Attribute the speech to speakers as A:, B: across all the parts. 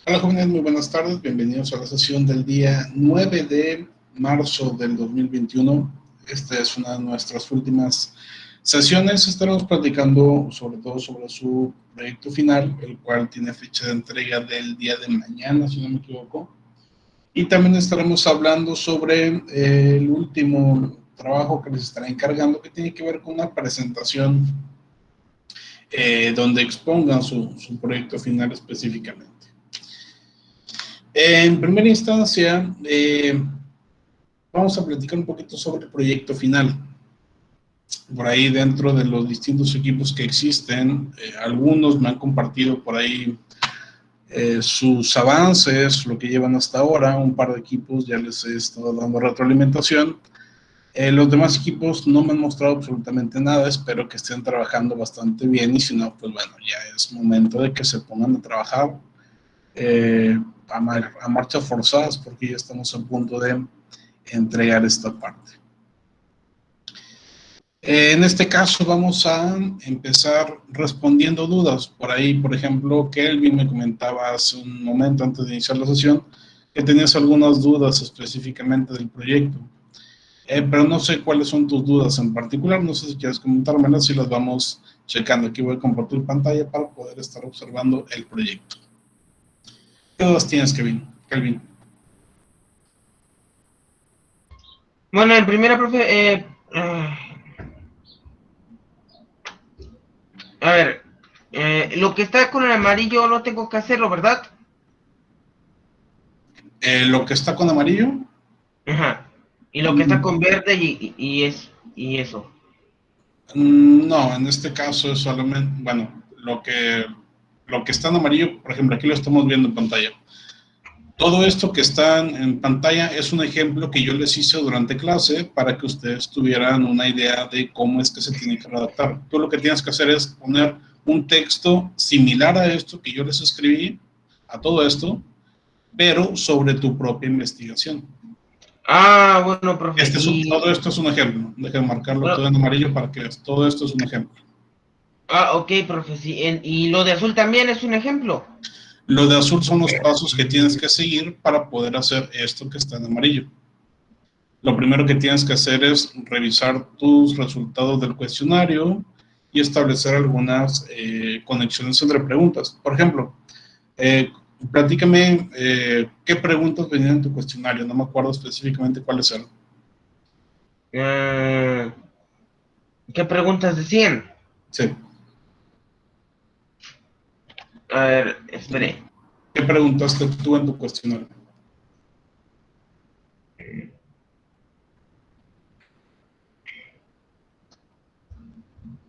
A: Hola jóvenes, muy buenas tardes, bienvenidos a la sesión del día 9 de marzo del 2021. Esta es una de nuestras últimas sesiones. Estaremos platicando sobre todo sobre su proyecto final, el cual tiene fecha de entrega del día de mañana, si no me equivoco. Y también estaremos hablando sobre el último trabajo que les estaré encargando, que tiene que ver con una presentación donde expongan su proyecto final específicamente. En primera instancia, vamos a platicar un poquito sobre el proyecto final. Por ahí, dentro de los distintos equipos que existen, algunos me han compartido por ahí sus avances, lo que llevan hasta ahora. Un par de equipos ya les he estado dando retroalimentación. Los demás equipos no me han mostrado absolutamente nada. Espero que estén trabajando bastante bien, y si no, pues bueno, ya es momento de que se pongan a trabajar a marchas forzadas, porque ya estamos a punto de entregar esta parte. En este caso vamos a empezar respondiendo dudas. Por ahí, por ejemplo, Kelvin me comentaba hace un momento antes de iniciar la sesión que tenías algunas dudas específicamente del proyecto. Pero no sé cuáles son tus dudas en particular. No sé si quieres comentármelas y las vamos checando. Aquí voy a compartir pantalla para poder estar observando el proyecto. ¿Qué dudas tienes, Kelvin?
B: Bueno, en primera, profe, a ver, lo que está con el amarillo no tengo que hacerlo, ¿verdad?
A: Lo que está con amarillo.
B: Ajá. Y lo que está con verde y eso.
A: No, en este caso es solamente, bueno, lo que está en amarillo, por ejemplo, aquí lo estamos viendo en pantalla. Todo esto que está en pantalla es un ejemplo que yo les hice durante clase para que ustedes tuvieran una idea de cómo es que se tiene que redactar. Tú lo que tienes que hacer es poner un texto similar a esto que yo les escribí, a todo esto, pero sobre tu propia investigación.
B: Ah, bueno, profe.
A: Todo esto es un ejemplo. Dejen marcarlo
B: Bueno,
A: todo en amarillo para que veas. Todo esto es un ejemplo.
B: ah, ok, profe, sí. Y lo de azul también es un ejemplo.
A: Lo de azul son los pasos que tienes que seguir para poder hacer esto que está en amarillo. Lo primero que tienes que hacer es revisar tus resultados del cuestionario y establecer algunas conexiones entre preguntas. Por ejemplo, platícame qué preguntas venían en tu cuestionario. No me acuerdo específicamente cuáles eran.
B: ¿Qué preguntas decían?
A: Sí.
B: A ver, espere.
A: ¿Qué preguntaste tú en tu cuestionario?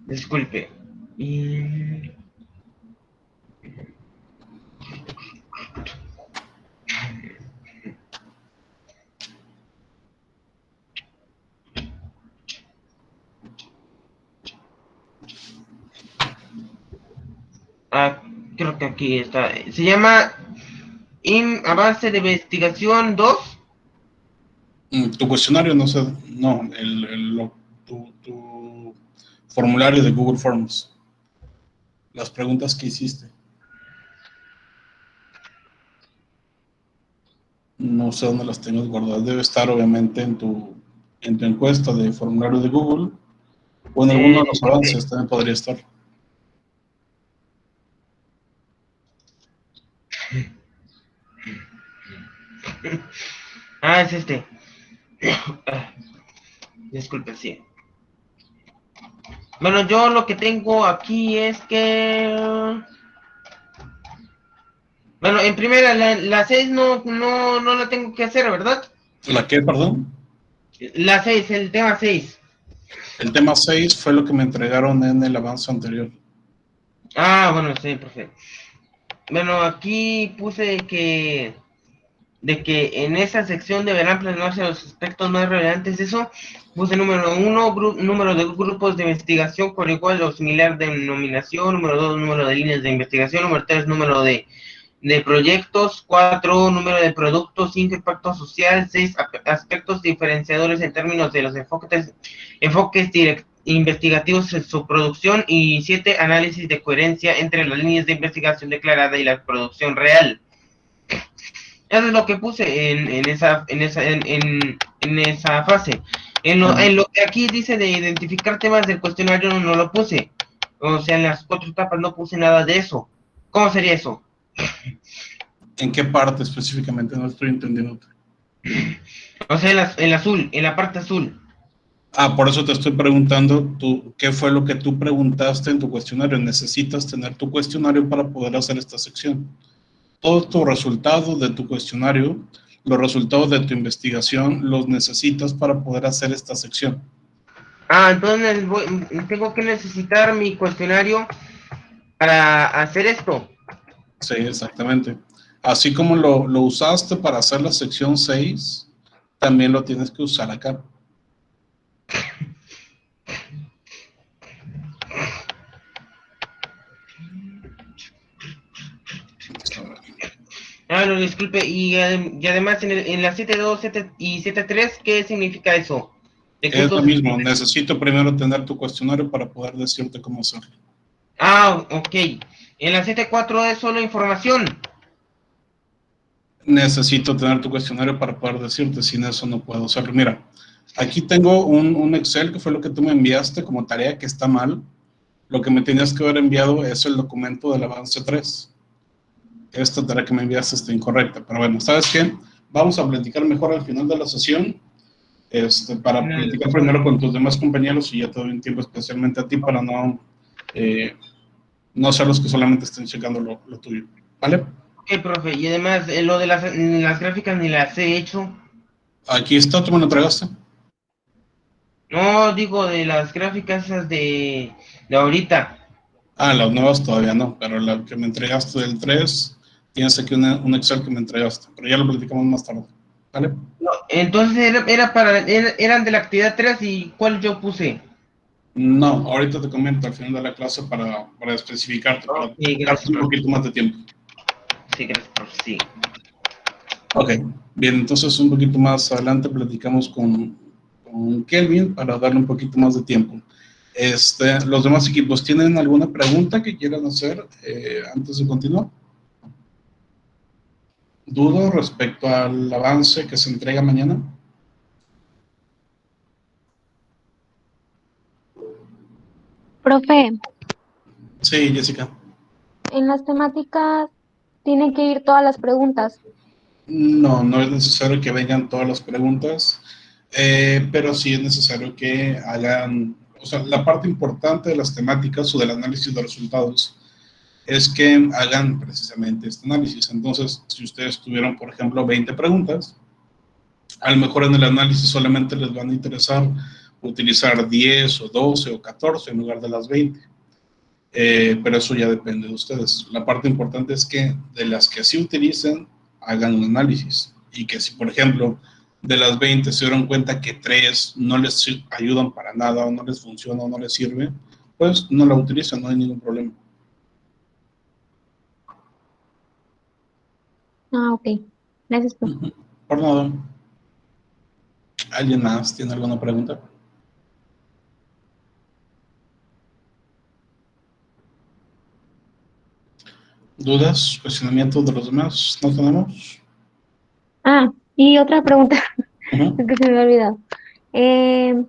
B: Disculpe. Ah, creo que aquí está. Se llama Avance de Investigación 2.
A: Tu cuestionario, no sé, no, tu formulario de Google Forms. Las preguntas que hiciste. No sé dónde las tengas guardadas. Debe estar obviamente en tu encuesta de formulario de Google o en alguno de los avances también podría estar.
B: Ah, es este. Disculpe, sí. Bueno, yo lo que tengo aquí es que... Bueno, en primera, la 6 no la tengo que hacer, ¿verdad?
A: ¿La qué, perdón?
B: La 6, el tema 6.
A: El tema 6 fue lo que me entregaron en el avance anterior.
B: Ah, bueno, sí, perfecto. Bueno, aquí puse de que en esa sección deberán plasmarse los aspectos más relevantes de eso. Puse número 1, número de grupos de investigación con igual o similar denominación. Número 2, número de líneas de investigación. Número 3, número de proyectos. 4, número de productos. 5, impacto social. 6, aspectos diferenciadores en términos de los enfoques investigativos en su producción. Y 7, análisis de coherencia entre las líneas de investigación declarada y la producción real. Eso es lo que puse en esa fase. En lo que aquí dice de identificar temas del cuestionario no lo puse. O sea, en las 4 etapas no puse nada de eso. ¿Cómo sería eso?
A: ¿En qué parte específicamente? No estoy entendiendo.
B: O sea, en la azul, en la parte azul.
A: Ah, por eso te estoy preguntando, ¿qué fue lo que tú preguntaste en tu cuestionario? Necesitas tener tu cuestionario para poder hacer esta sección. Todos tus resultados de tu cuestionario, los resultados de tu investigación, los necesitas para poder hacer esta sección.
B: Ah, entonces tengo que necesitar mi cuestionario para hacer esto.
A: Sí, exactamente. Así como lo usaste para hacer la sección 6, también lo tienes que usar acá.
B: Ah, no, disculpe. Y además en la 7.2 y 7.3, ¿qué significa eso? ¿De qué
A: Es lo
B: estos?
A: mismo, necesito primero tener tu cuestionario para poder decirte cómo hacerlo.
B: Ah, ok. En la 7.4 es solo información.
A: Necesito tener tu cuestionario para poder decirte, sin eso no puedo hacerlo. Mira, aquí tengo un Excel que fue lo que tú me enviaste como tarea que está mal. Lo que me tenías que haber enviado es el documento del avance 3. Esta tarea que me enviaste está incorrecta, pero bueno, ¿sabes qué? Vamos a platicar mejor al final de la sesión, para platicar primero con tus demás compañeros y ya te doy un tiempo especialmente a ti para no ser los que solamente estén checando lo tuyo, ¿vale?
B: Ok, profe. Y además, lo de las gráficas ni las he hecho.
A: Aquí está, tú me lo entregaste.
B: No, digo de las gráficas esas de ahorita.
A: Ah, las nuevas todavía no, pero la que me entregaste del 3, tienes aquí un Excel que me entregaste, pero ya lo platicamos más tarde, ¿vale?
B: No, entonces eran de la actividad 3 y ¿cuál yo puse?
A: No, ahorita te comento al final de la clase para especificarte, para
B: Ok,
A: darte
B: gracias,
A: un
B: profe.
A: poquito más de tiempo.
B: Sí, gracias, profe. Sí.
A: Ok, bien, entonces un poquito más adelante platicamos con Kelvin para darle un poquito más de tiempo. Los demás equipos, ¿tienen alguna pregunta que quieran hacer antes de continuar? ¿Dudo respecto al avance que se entrega mañana?
C: Profe,
A: Sí, Jessica.
C: en las temáticas tienen que ir todas las preguntas.
A: No, no es necesario que vengan todas las preguntas, pero sí es necesario que hagan, o sea, la parte importante de las temáticas o del análisis de resultados es que hagan precisamente este análisis. Entonces, si ustedes tuvieron, por ejemplo, 20 preguntas, a lo mejor en el análisis solamente les van a interesar utilizar 10 o 12 o 14 en lugar de las 20. Pero eso ya depende de ustedes. La parte importante es que de las que sí utilicen, hagan un análisis. Y que si, por ejemplo, de las 20 se dieron cuenta que 3 no les ayudan para nada, o no les funciona, o no les sirve, pues no la utilizan, no hay ningún problema.
C: Ah, ok. Gracias, profe.
A: Por nada. ¿Alguien más tiene alguna pregunta? ¿Dudas? ¿Cuestionamientos de los demás? ¿No tenemos?
C: Ah, y otra pregunta,
A: Uh-huh.
C: es que se me había olvidado. Eh,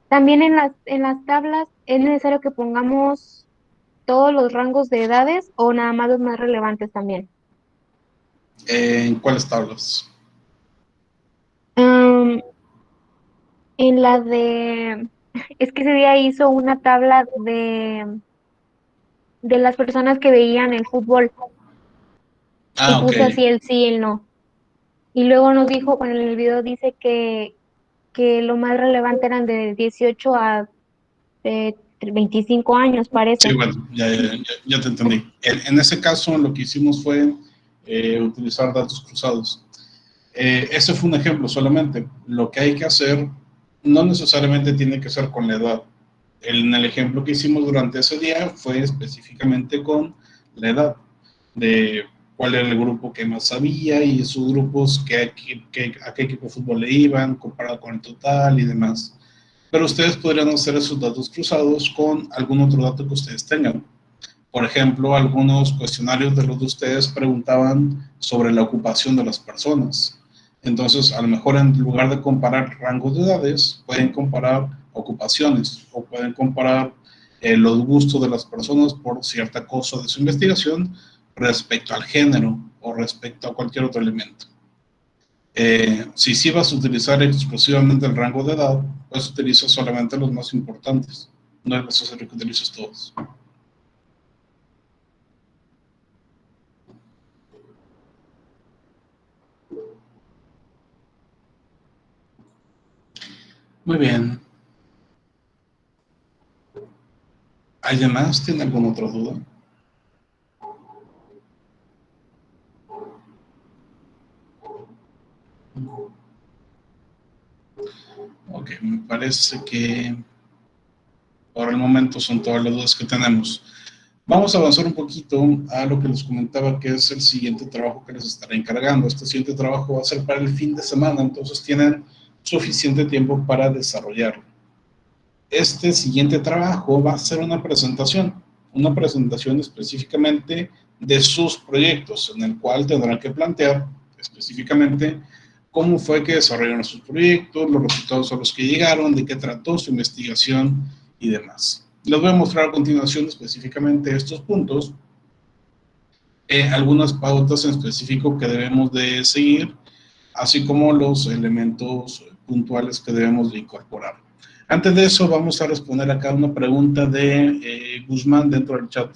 C: También en las tablas, ¿es necesario que pongamos todos los rangos de edades o nada más los más relevantes también?
A: ¿En cuáles tablas?
C: Am, en la de, es que ese día hizo una tabla de las personas que veían el fútbol y
A: Ah, ok.
C: puse así el sí y el no. Y luego nos dijo, bueno, en el video dice que lo más relevante eran de 18 a 25 años,
A: Sí,
C: parece.
A: bueno, ya te entendí. En ese caso, lo que hicimos fue utilizar datos cruzados. Ese fue un ejemplo solamente. Lo que hay que hacer no necesariamente tiene que ser con la edad. En el ejemplo que hicimos durante ese día fue específicamente con la edad, de cuál era el grupo que más sabía y esos grupos a qué equipo de fútbol le iban, comparado con el total y demás. Pero ustedes podrían hacer esos datos cruzados con algún otro dato que ustedes tengan. Por ejemplo, algunos cuestionarios de los de ustedes preguntaban sobre la ocupación de las personas. Entonces, a lo mejor en lugar de comparar rangos de edades, pueden comparar ocupaciones o pueden comparar los gustos de las personas por cierta cosa de su investigación respecto al género o respecto a cualquier otro elemento. Si sí vas a utilizar exclusivamente el rango de edad, pues utiliza solamente los más importantes. No es necesario que utilices todos. Muy bien. ¿Alguien más tiene alguna otra duda? Ok, me parece que por el momento son todas las dudas que tenemos. Vamos a avanzar un poquito a lo que les comentaba, que es el siguiente trabajo que les estaré encargando. Este siguiente trabajo va a ser para el fin de semana, entonces tienen suficiente tiempo para desarrollarlo. Este siguiente trabajo va a ser una presentación específicamente de sus proyectos, en el cual tendrán que plantear específicamente cómo fue que desarrollaron sus proyectos, los resultados a los que llegaron, de qué trató su investigación y demás. Les voy a mostrar a continuación específicamente estos puntos, algunas pautas en específico que debemos de seguir, así como los elementos puntuales que debemos de incorporar. Antes de eso, vamos a responder acá una pregunta de Guzmán dentro del chat.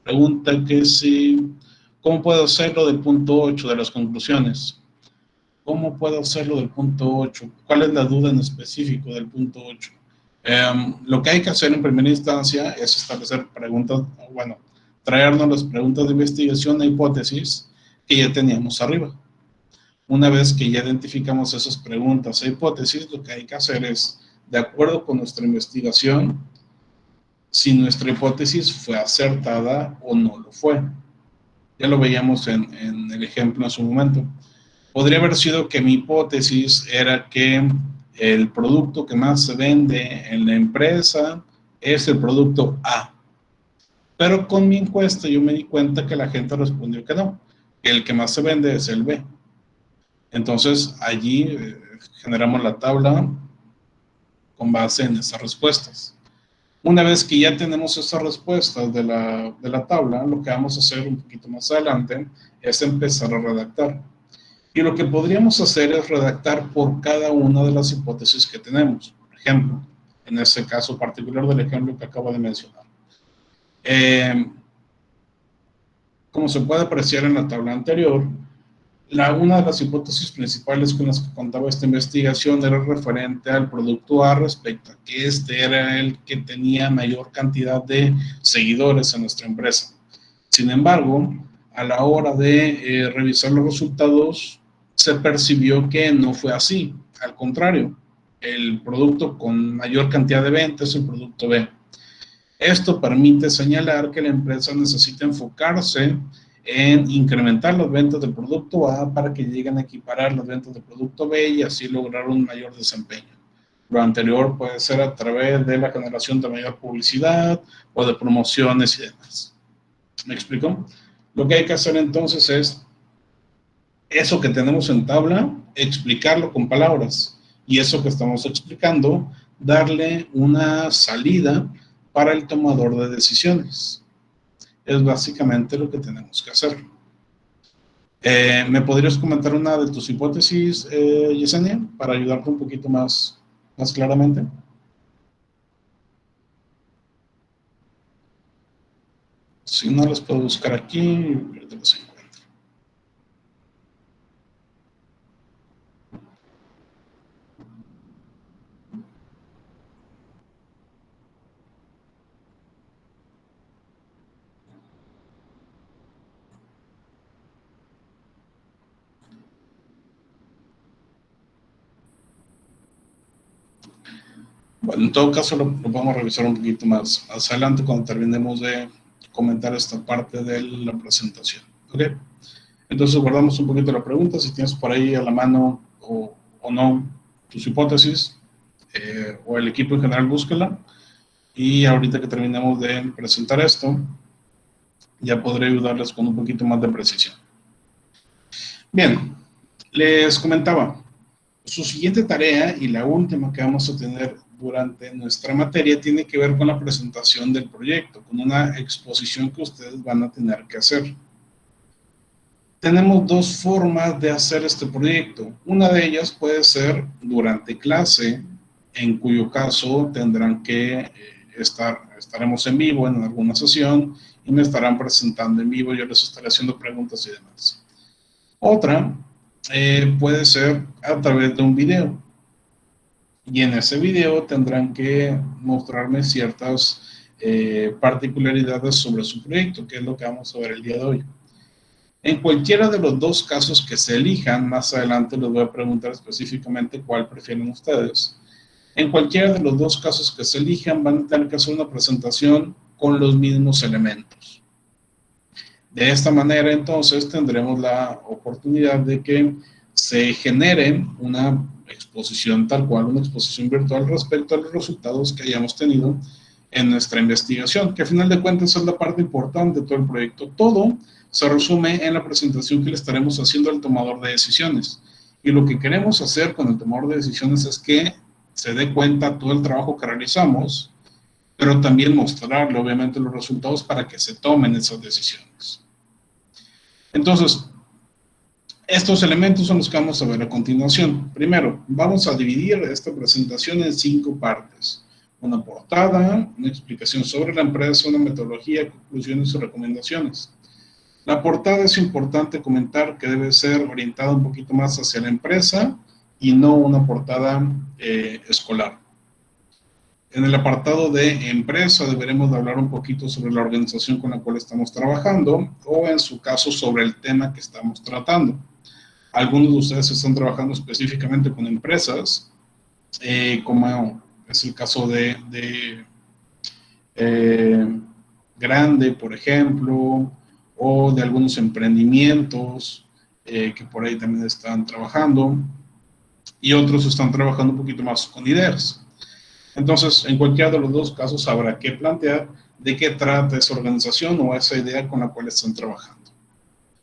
A: Pregunta que si, ¿cómo puedo hacerlo del punto 8 de las conclusiones? ¿Cómo puedo hacerlo del punto 8? ¿Cuál es la duda en específico del punto 8? Lo que hay que hacer en primera instancia es establecer preguntas, bueno, traernos las preguntas de investigación e hipótesis que ya teníamos arriba. Una vez que ya identificamos esas preguntas e hipótesis, lo que hay que hacer es, de acuerdo con nuestra investigación, si nuestra hipótesis fue acertada o no lo fue. Ya lo veíamos en el ejemplo en su momento. Podría haber sido que mi hipótesis era que el producto que más se vende en la empresa es el producto A. Pero con mi encuesta yo me di cuenta que la gente respondió que no, que el que más se vende es el B. Entonces allí generamos la tabla con base en esas respuestas. Una vez que ya tenemos esas respuestas de la tabla, lo que vamos a hacer un poquito más adelante es empezar a redactar. Y lo que podríamos hacer es redactar por cada una de las hipótesis que tenemos. Por ejemplo, en este caso particular del ejemplo que acabo de mencionar. Como se puede apreciar en la tabla anterior, una de las hipótesis principales con las que contaba esta investigación era referente al producto A respecto a que este era el que tenía mayor cantidad de seguidores en nuestra empresa. Sin embargo, a la hora de revisar los resultados, se percibió que no fue así. Al contrario, el producto con mayor cantidad de ventas es el producto B. Esto permite señalar que la empresa necesita enfocarse en incrementar las ventas del producto A para que lleguen a equiparar las ventas del producto B y así lograr un mayor desempeño. Lo anterior puede ser a través de la generación de mayor publicidad o de promociones y demás. ¿Me explico? Lo que hay que hacer entonces es eso que tenemos en tabla, explicarlo con palabras, y eso que estamos explicando, darle una salida para el tomador de decisiones. Es básicamente lo que tenemos que hacer. ¿Me podrías comentar una de tus hipótesis, Yesenia, para ayudarte un poquito más claramente? Si no, las puedo buscar aquí y te las encuentro. Bueno, en todo caso lo vamos a revisar un poquito más adelante cuando terminemos de comentar esta parte de la presentación. ¿Ok? Entonces guardamos un poquito la pregunta, si tienes por ahí a la mano o no tus hipótesis, o el equipo en general, búsquela. Y ahorita que terminemos de presentar esto, ya podré ayudarles con un poquito más de precisión. Bien, les comentaba, su siguiente tarea y la última que vamos a tener durante nuestra materia tiene que ver con la presentación del proyecto, con una exposición que ustedes van a tener que hacer. Tenemos dos formas de hacer este proyecto. Una de ellas puede ser durante clase, en cuyo caso tendrán que estaremos en vivo en alguna sesión y me estarán presentando en vivo, yo les estaré haciendo preguntas y demás. Otra puede ser a través de un video. Y en ese video tendrán que mostrarme ciertas particularidades sobre su proyecto, que es lo que vamos a ver el día de hoy. En cualquiera de los dos casos que se elijan, más adelante les voy a preguntar específicamente cuál prefieren ustedes. En cualquiera de los dos casos que se elijan, van a tener que hacer una presentación con los mismos elementos. De esta manera, entonces, tendremos la oportunidad de que se genere una exposición tal cual, una exposición virtual respecto a los resultados que hayamos tenido en nuestra investigación, que a final de cuentas es la parte importante de todo el proyecto. Todo se resume en la presentación que le estaremos haciendo al tomador de decisiones. Y lo que queremos hacer con el tomador de decisiones es que se dé cuenta todo el trabajo que realizamos, pero también mostrarle, obviamente, los resultados para que se tomen esas decisiones. Entonces, estos elementos son los que vamos a ver a continuación. Primero, vamos a dividir esta presentación en 5 partes. Una portada, una explicación sobre la empresa, una metodología, conclusiones y recomendaciones. La portada es importante comentar que debe ser orientada un poquito más hacia la empresa y no una portada escolar. En el apartado de empresa deberemos de hablar un poquito sobre la organización con la cual estamos trabajando o en su caso sobre el tema que estamos tratando. Algunos de ustedes están trabajando específicamente con empresas, como es el caso de Grande, por ejemplo, o de algunos emprendimientos que por ahí también están trabajando, y otros están trabajando un poquito más con ideas. Entonces, en cualquiera de los dos casos habrá que plantear de qué trata esa organización o esa idea con la cual están trabajando.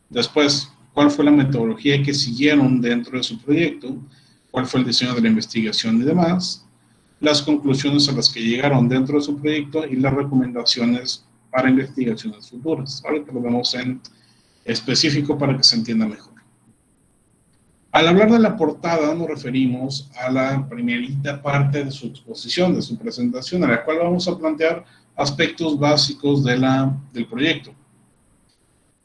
A: Después, cuál fue la metodología que siguieron dentro de su proyecto, cuál fue el diseño de la investigación y demás, las conclusiones a las que llegaron dentro de su proyecto y las recomendaciones para investigaciones futuras. Ahorita lo vemos en específico para que se entienda mejor. Al hablar de la portada nos referimos a la primerita parte de su exposición, de su presentación, a la cual vamos a plantear aspectos básicos del proyecto.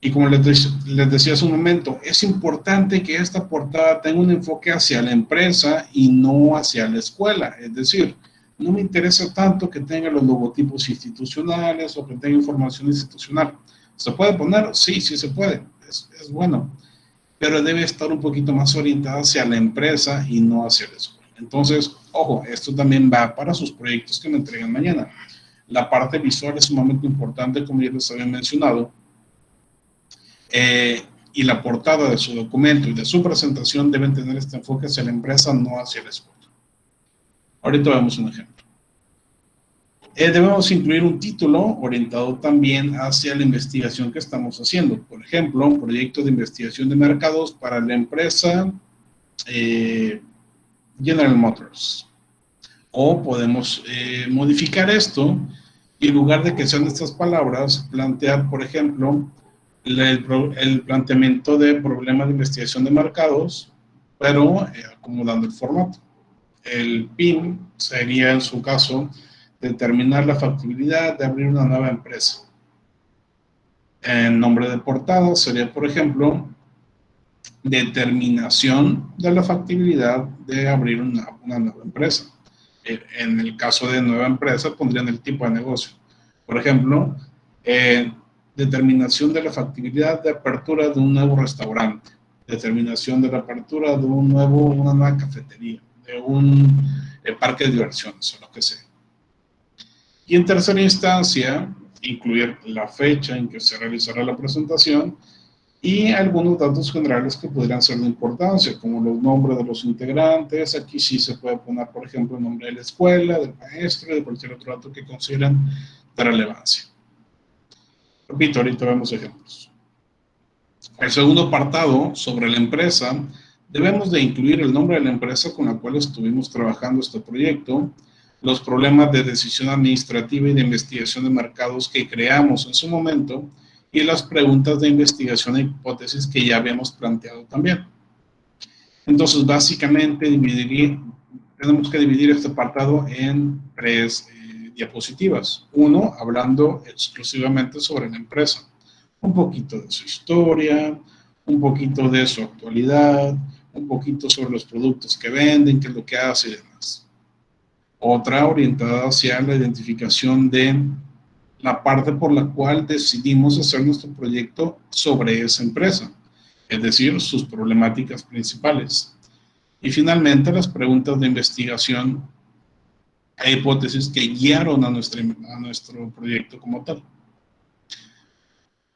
A: Y como les decía hace un momento, es importante que esta portada tenga un enfoque hacia la empresa y no hacia la escuela. Es decir, no me interesa tanto que tenga los logotipos institucionales o que tenga información institucional. ¿Se puede poner? Sí, sí se puede. Es bueno. Pero debe estar un poquito más orientada hacia la empresa y no hacia la escuela. Entonces, ojo, esto también va para sus proyectos que me entreguen mañana. La parte visual es sumamente importante, como ya les había mencionado. Y la portada de su documento y de su presentación deben tener este enfoque hacia la empresa, no hacia la escuela. Ahorita vemos un ejemplo. Debemos incluir un título orientado también hacia la investigación que estamos haciendo. Por ejemplo, un proyecto de investigación de mercados para la empresa General Motors. O podemos modificar esto y en lugar de que sean estas palabras, plantear, por ejemplo, el planteamiento de problemas de investigación de mercados, pero acomodando el formato. El PIN sería, en su caso, determinar la factibilidad de abrir una nueva empresa. El nombre de portada sería, por ejemplo, determinación de la factibilidad de abrir una nueva empresa. En el caso de nueva empresa, pondrían el tipo de negocio. Por ejemplo, determinación de la factibilidad de apertura de un nuevo restaurante, determinación de la apertura de una nueva cafetería, de un parque de diversiones o lo que sea. Y en tercera instancia, incluir la fecha en que se realizará la presentación y algunos datos generales que podrían ser de importancia, como los nombres de los integrantes. Aquí sí se puede poner, por ejemplo, el nombre de la escuela, del maestro y de cualquier otro dato que consideren de relevancia. Repito, ahorita vemos ejemplos. El segundo apartado, sobre la empresa, debemos de incluir el nombre de la empresa con la cual estuvimos trabajando este proyecto, los problemas de decisión administrativa y de investigación de mercados que creamos en su momento y las preguntas de investigación e hipótesis que ya habíamos planteado también. Entonces, básicamente, tenemos que dividir este apartado en tres diapositivas. Uno, hablando exclusivamente sobre la empresa. Un poquito de su historia, un poquito de su actualidad, un poquito sobre los productos que venden, qué es lo que hace y demás. Otra orientada hacia la identificación de la parte por la cual decidimos hacer nuestro proyecto sobre esa empresa, es decir, sus problemáticas principales. Y finalmente, las preguntas de investigación e hipótesis que guiaron a nuestro proyecto como tal.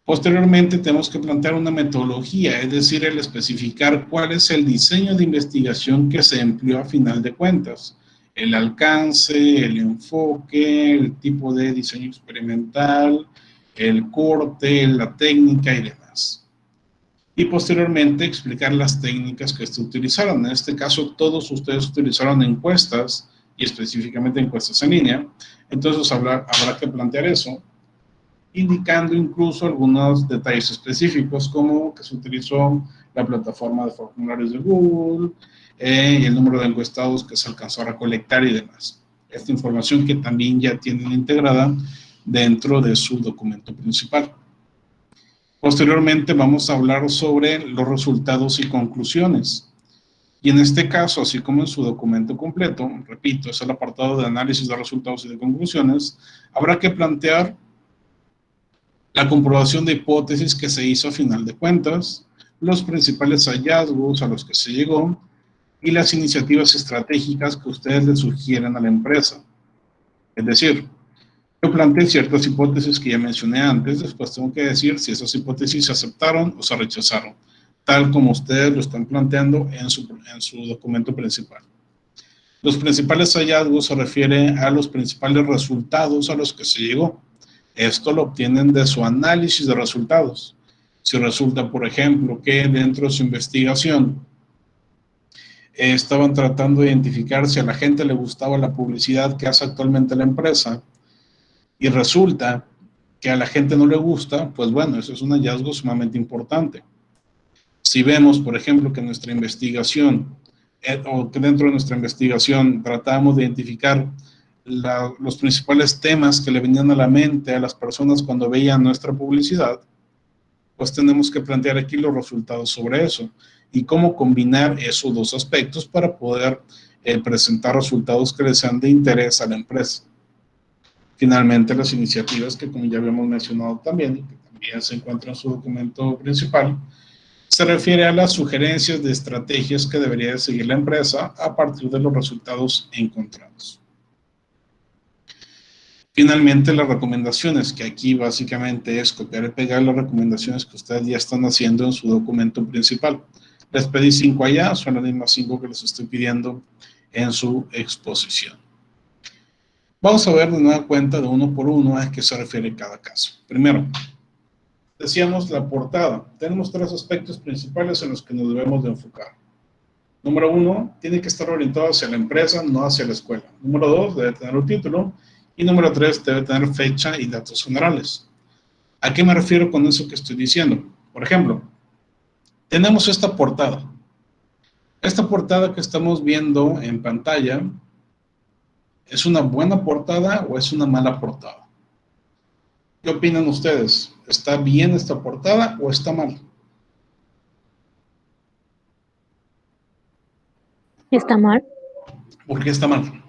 A: Posteriormente, tenemos que plantear una metodología, es decir, el especificar cuál es el diseño de investigación que se empleó a final de cuentas, el alcance, el enfoque, el tipo de diseño experimental, el corte, la técnica y demás. Y posteriormente explicar las técnicas que se utilizaron. En este caso, todos ustedes utilizaron encuestas y específicamente encuestas en línea. Entonces habrá que plantear eso, indicando incluso algunos detalles específicos, como que se utilizó la plataforma de formularios de Google, y el número de encuestados que se alcanzó a recolectar y demás. Esta información que también ya tienen integrada dentro de su documento principal. Posteriormente vamos a hablar sobre los resultados y conclusiones. Y en este caso, así como en su documento completo, repito, es el apartado de análisis de resultados y de conclusiones, habrá que plantear la comprobación de hipótesis que se hizo a final de cuentas, los principales hallazgos a los que se llegó y las iniciativas estratégicas que ustedes le sugieren a la empresa. Es decir, yo planteé ciertas hipótesis que ya mencioné antes, después tengo que decir si esas hipótesis se aceptaron o se rechazaron, tal como ustedes lo están planteando en su documento principal. Los principales hallazgos se refieren a los principales resultados a los que se llegó. Esto lo obtienen de su análisis de resultados. Si resulta, por ejemplo, que dentro de su investigación estaban tratando de identificar si a la gente le gustaba la publicidad que hace actualmente la empresa y resulta que a la gente no le gusta, pues bueno, eso es un hallazgo sumamente importante. Si vemos, por ejemplo, que nuestra investigación, o que dentro de nuestra investigación tratamos de identificar los principales temas que le venían a la mente a las personas cuando veían nuestra publicidad, pues tenemos que plantear aquí los resultados sobre eso y cómo combinar esos dos aspectos para poder presentar resultados que les sean de interés a la empresa. Finalmente, las iniciativas que, como ya habíamos mencionado también, y que también se encuentran en su documento principal, se refiere a las sugerencias de estrategias que debería de seguir la empresa a partir de los resultados encontrados. Finalmente, las recomendaciones, que aquí básicamente es copiar y pegar las recomendaciones que ustedes ya están haciendo en su documento principal. Les pedí 5 allá, son las mismas 5 que les estoy pidiendo en su exposición. Vamos a ver de nueva cuenta de uno por uno a qué se refiere cada caso. Primero, decíamos la portada. Tenemos 3 aspectos principales en los que nos debemos de enfocar. Número 1, tiene que estar orientado hacia la empresa, no hacia la escuela. Número 2, debe tener un título. Y número 3, debe tener fecha y datos generales. ¿A qué me refiero con eso que estoy diciendo? Por ejemplo, tenemos esta portada. Esta portada que estamos viendo en pantalla, ¿es una buena portada o es una mala portada? ¿Qué opinan ustedes? ¿Está bien esta portada o está mal?
C: Está mal.
A: ¿Por qué está mal?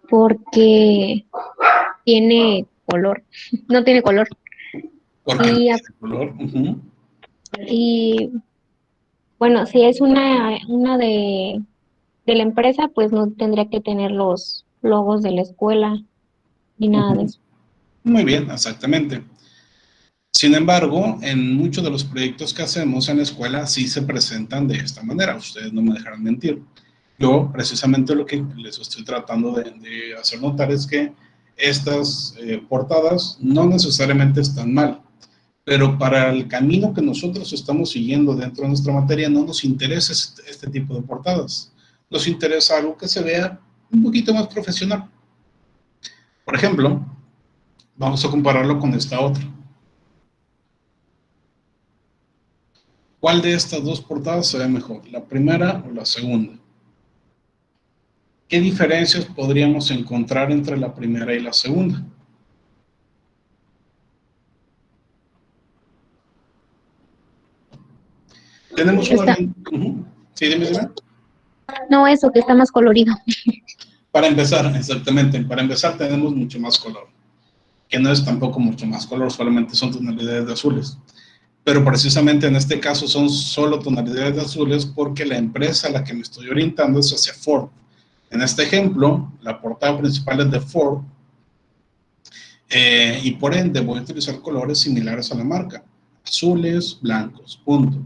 C: Porque tiene color. No tiene color.
A: Porque no
C: Y,
A: tiene color.
C: y bueno, si es una de la empresa, pues no tendría que tener los logos de la escuela ni nada de eso.
A: Muy bien, exactamente. Sin embargo, en muchos de los proyectos que hacemos en la escuela sí se presentan de esta manera. Ustedes no me dejarán mentir. Yo, precisamente lo que les estoy tratando de hacer notar es que estas portadas no necesariamente están mal, pero para el camino que nosotros estamos siguiendo dentro de nuestra materia no nos interesa este tipo de portadas. Nos interesa algo que se vea un poquito más profesional. Por ejemplo, vamos a compararlo con esta otra. ¿Cuál de estas dos portadas se ve mejor? ¿La primera o la segunda? ¿Qué diferencias podríamos encontrar entre la primera y la segunda? Tenemos una... Sí, dime.
C: No, eso, que está más colorido.
A: Para empezar, exactamente, para empezar tenemos mucho más color, que no es tampoco mucho más color, solamente son tonalidades de azules. Pero precisamente en este caso son solo tonalidades de azules porque la empresa a la que me estoy orientando es hacia Ford. En este ejemplo, la portada principal es de Ford y por ende voy a utilizar colores similares a la marca, azules, blancos, punto.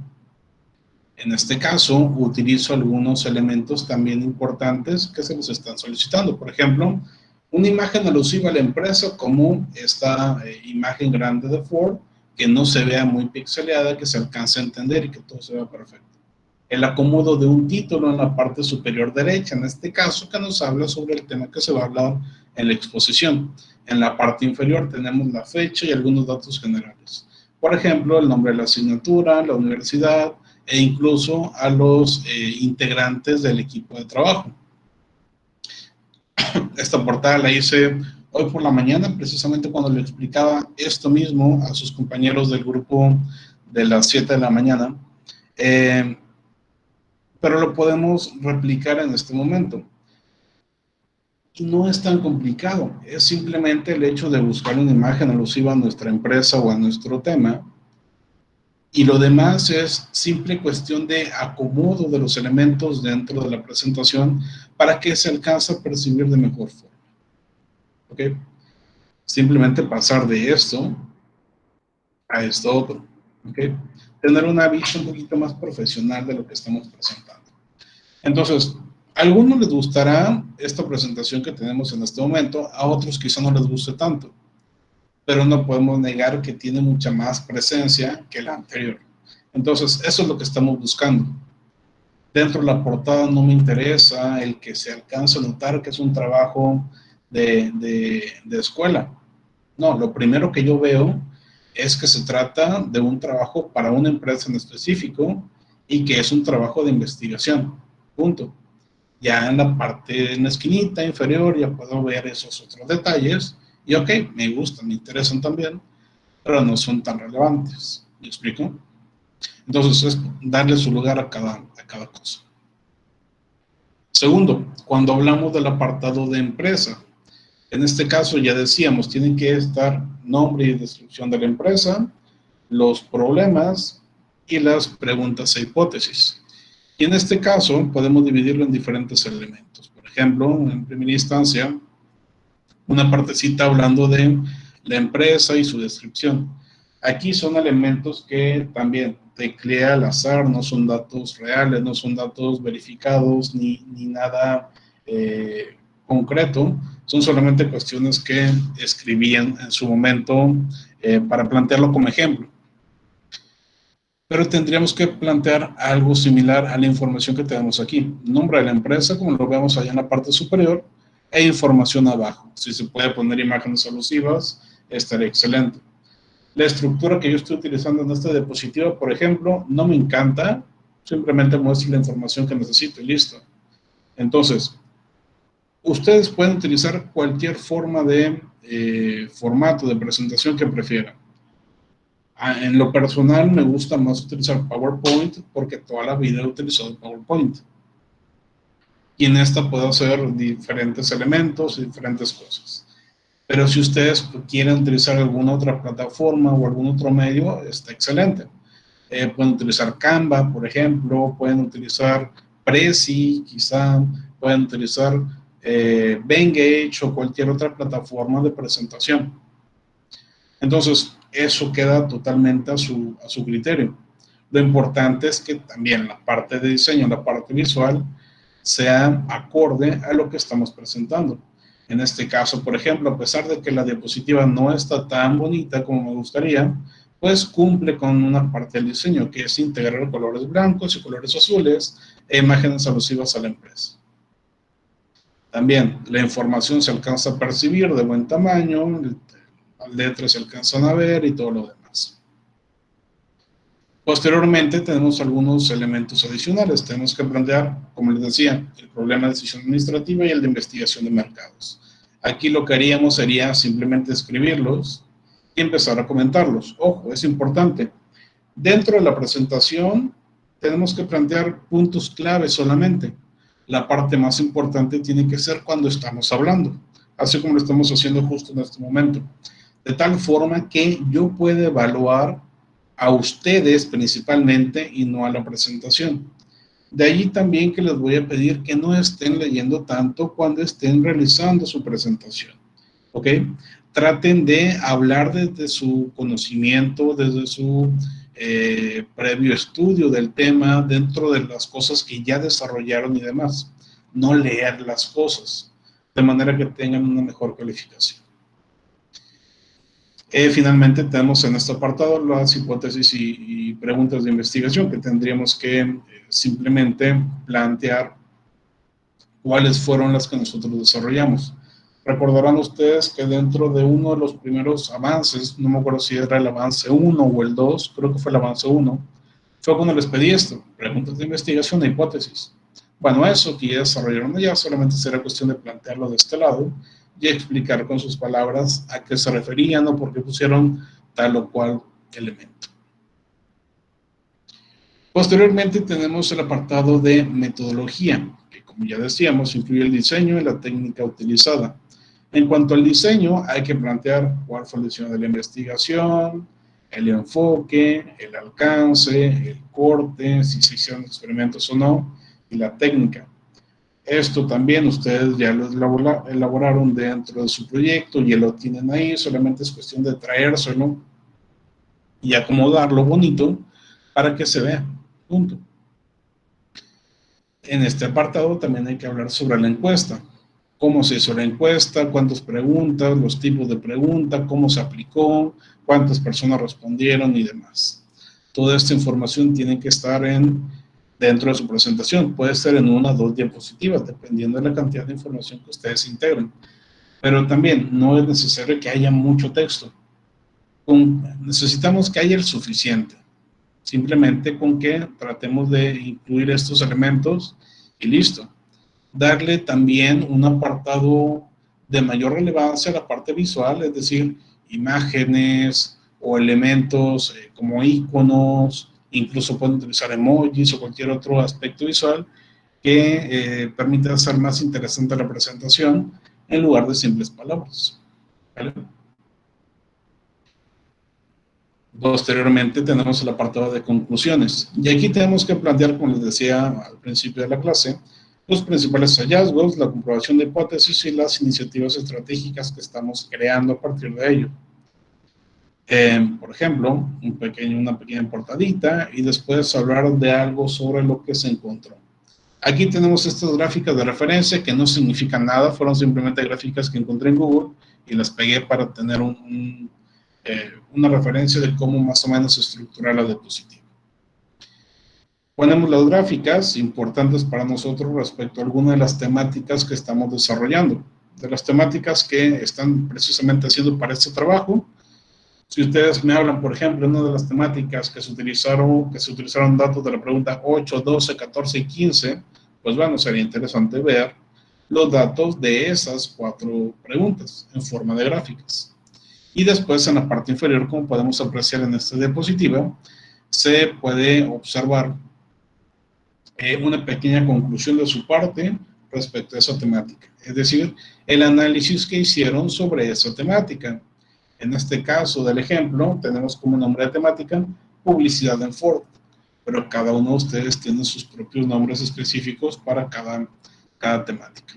A: En este caso, utilizo algunos elementos también importantes que se nos están solicitando. Por ejemplo, una imagen alusiva a la empresa como esta imagen grande de Ford, que no se vea muy pixeleada, que se alcance a entender y que todo se vea perfecto. El acomodo de un título en la parte superior derecha, en este caso, que nos habla sobre el tema que se va a hablar en la exposición. En la parte inferior tenemos la fecha y algunos datos generales. Por ejemplo, el nombre de la asignatura, la universidad, e incluso a los integrantes del equipo de trabajo. Esta portada la hice hoy por la mañana, precisamente cuando le explicaba esto mismo a sus compañeros del grupo de las 7 de la mañana, pero lo podemos replicar en este momento. No es tan complicado, es simplemente el hecho de buscar una imagen alusiva a nuestra empresa o a nuestro tema. Y lo demás es simple cuestión de acomodo de los elementos dentro de la presentación para que se alcance a percibir de mejor forma. ¿Ok? Simplemente pasar de esto a esto otro. ¿Ok? Tener una vista un poquito más profesional de lo que estamos presentando. Entonces, a algunos les gustará esta presentación que tenemos en este momento, a otros quizá no les guste tanto, pero no podemos negar que tiene mucha más presencia que la anterior. Entonces, eso es lo que estamos buscando. Dentro de la portada no me interesa el que se alcance a notar que es un trabajo de escuela. No, lo primero que yo veo es que se trata de un trabajo para una empresa en específico y que es un trabajo de investigación. Punto. Ya en la parte, en la esquinita inferior, ya puedo ver esos otros detalles. Y ok, me gustan, me interesan también, pero no son tan relevantes. ¿Me explico? Entonces, es darle su lugar a cada cosa. Segundo, cuando hablamos del apartado de empresa, en este caso ya decíamos, tienen que estar nombre y descripción de la empresa, los problemas y las preguntas e hipótesis. Y en este caso podemos dividirlo en diferentes elementos. Por ejemplo, en primera instancia, una partecita hablando de la empresa y su descripción. Aquí son elementos que también tecleé al azar, no son datos reales, no son datos verificados ni nada concreto, son solamente cuestiones que escribí en su momento para plantearlo como ejemplo. Pero tendríamos que plantear algo similar a la información que tenemos aquí. Nombre de la empresa, como lo vemos allá en la parte superior, e información abajo. Si se puede poner imágenes alusivas, estaría excelente. La estructura que yo estoy utilizando en esta diapositiva, por ejemplo, no me encanta, simplemente muestro la información que necesito y listo. Entonces, ustedes pueden utilizar cualquier forma de formato de presentación que prefieran. En lo personal me gusta más utilizar PowerPoint porque toda la vida he utilizado PowerPoint. Y en esta puedo hacer diferentes elementos y diferentes cosas. Pero si ustedes quieren utilizar alguna otra plataforma o algún otro medio, está excelente. Pueden utilizar Canva, por ejemplo, pueden utilizar Prezi, quizá, pueden utilizar Venngage o cualquier otra plataforma de presentación. Entonces, eso queda totalmente a su criterio. Lo importante es que también la parte de diseño, la parte visual, sea acorde a lo que estamos presentando. En este caso, por ejemplo, a pesar de que la diapositiva no está tan bonita como me gustaría, pues cumple con una parte del diseño, que es integrar colores blancos y colores azules e imágenes alusivas a la empresa. También la información se alcanza a percibir de buen tamaño, las letras se alcanzan a ver y todo lo demás. Posteriormente tenemos algunos elementos adicionales. Tenemos que plantear, como les decía, el problema de decisión administrativa y el de investigación de mercados. Aquí lo que haríamos sería simplemente escribirlos y empezar a comentarlos. Ojo, es importante. Dentro de la presentación tenemos que plantear puntos clave solamente. La parte más importante tiene que ser cuando estamos hablando, así como lo estamos haciendo justo en este momento. De tal forma que yo pueda evaluar a ustedes principalmente y no a la presentación. De allí también que les voy a pedir que no estén leyendo tanto cuando estén realizando su presentación, ¿ok? Traten de hablar desde su conocimiento, desde su previo estudio del tema, dentro de las cosas que ya desarrollaron y demás. No leer las cosas, de manera que tengan una mejor calificación. Finalmente tenemos en este apartado las hipótesis y preguntas de investigación, que tendríamos que simplemente plantear cuáles fueron las que nosotros desarrollamos. Recordarán ustedes que dentro de uno de los primeros avances, no me acuerdo si era el avance 1 o el 2, creo que fue el avance 1, fue cuando les pedí esto, preguntas de investigación e hipótesis. Bueno, eso que ya desarrollaron allá, solamente será cuestión de plantearlo de este lado y explicar con sus palabras a qué se referían o por qué pusieron tal o cual elemento. Posteriormente tenemos el apartado de metodología, que como ya decíamos, incluye el diseño y la técnica utilizada. En cuanto al diseño, hay que plantear cuál fue el diseño de la investigación, el enfoque, el alcance, el corte, si se hicieron experimentos o no, y la técnica. Esto también ustedes ya lo elaboraron dentro de su proyecto, y lo tienen ahí, solamente es cuestión de traérselo y acomodarlo bonito para que se vea, punto. En este apartado también hay que hablar sobre la encuesta. Cómo se hizo la encuesta, cuántas preguntas, los tipos de preguntas, cómo se aplicó, cuántas personas respondieron y demás. Toda esta información tiene que estar dentro de su presentación. Puede ser en 1 o 2 diapositivas, dependiendo de la cantidad de información que ustedes integren. Pero también no es necesario que haya mucho texto. Necesitamos que haya el suficiente. Simplemente con que tratemos de incluir estos elementos y listo. Darle también un apartado de mayor relevancia a la parte visual, es decir, imágenes o elementos como iconos, incluso pueden utilizar emojis o cualquier otro aspecto visual que permita hacer más interesante la presentación en lugar de simples palabras. ¿Vale? Posteriormente tenemos el apartado de conclusiones, y aquí tenemos que plantear, como les decía al principio de la clase, los principales hallazgos, la comprobación de hipótesis y las iniciativas estratégicas que estamos creando a partir de ello. Por ejemplo, una pequeña portadita y después hablar de algo sobre lo que se encontró. Aquí tenemos estas gráficas de referencia que no significan nada, fueron simplemente gráficas que encontré en Google y las pegué para tener una referencia de cómo más o menos estructurar la diapositiva. Ponemos las gráficas importantes para nosotros respecto a algunas de las temáticas que estamos desarrollando, de las temáticas que están precisamente haciendo para este trabajo. Si ustedes me hablan, por ejemplo, una de las temáticas que se utilizaron datos de la pregunta 8, 12, 14 y 15, pues bueno, sería interesante ver los datos de esas 4 preguntas en forma de gráficas. Y después en la parte inferior, como podemos apreciar en esta diapositiva, se puede observar una pequeña conclusión de su parte respecto a esa temática. Es decir, el análisis que hicieron sobre esa temática. En este caso del ejemplo, tenemos como nombre de temática publicidad en Ford, pero cada uno de ustedes tiene sus propios nombres específicos para cada temática.